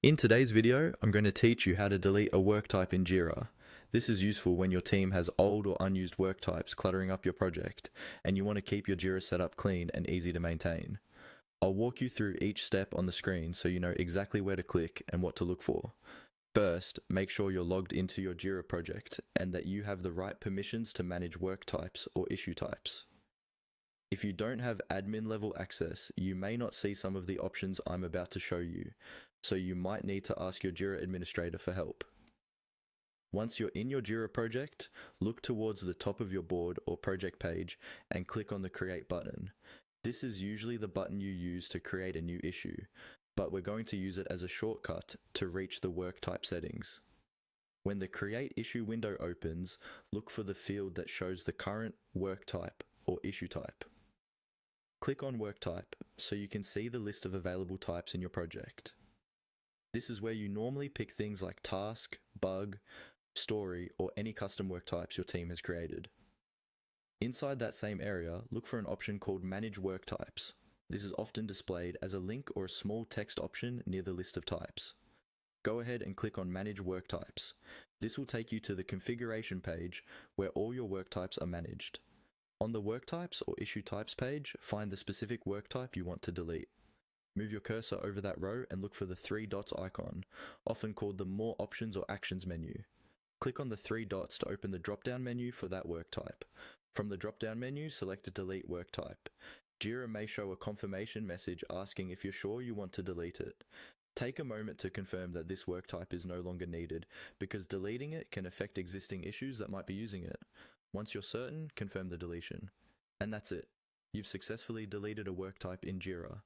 In today's video, I'm going to teach you how to delete a work type in Jira. This is useful when your team has old or unused work types cluttering up your project, and you want to keep your Jira setup clean and easy to maintain. I'll walk you through each step on the screen so you know exactly where to click and what to look for. First, make sure you're logged into your Jira project and that you have the right permissions to manage work types or issue types. If you don't have admin level access, you may not see some of the options I'm about to show you, so you might need to ask your Jira administrator for help. Once you're in your Jira project, look towards the top of your board or project page and click on the Create button. This is usually the button you use to create a new issue, but we're going to use it as a shortcut to reach the work type settings. When the Create Issue window opens, look for the field that shows the current work type or issue type. Click on Work Type so you can see the list of available types in your project. This is where you normally pick things like task, bug, story, or any custom work types your team has created. Inside that same area, look for an option called Manage Work Types. This is often displayed as a link or a small text option near the list of types. Go ahead and click on Manage Work Types. This will take you to the configuration page where all your work types are managed. On the Work Types or Issue Types page, find the specific work type you want to delete. Move your cursor over that row and look for the three dots icon, often called the More Options or Actions menu. Click on the three dots to open the drop-down menu for that work type. From the drop-down menu, select Delete Work Type. Jira may show a confirmation message asking if you're sure you want to delete it. Take a moment to confirm that this work type is no longer needed, because deleting it can affect existing issues that might be using it. Once you're certain, confirm the deletion. And that's it. You've successfully deleted a work type in Jira.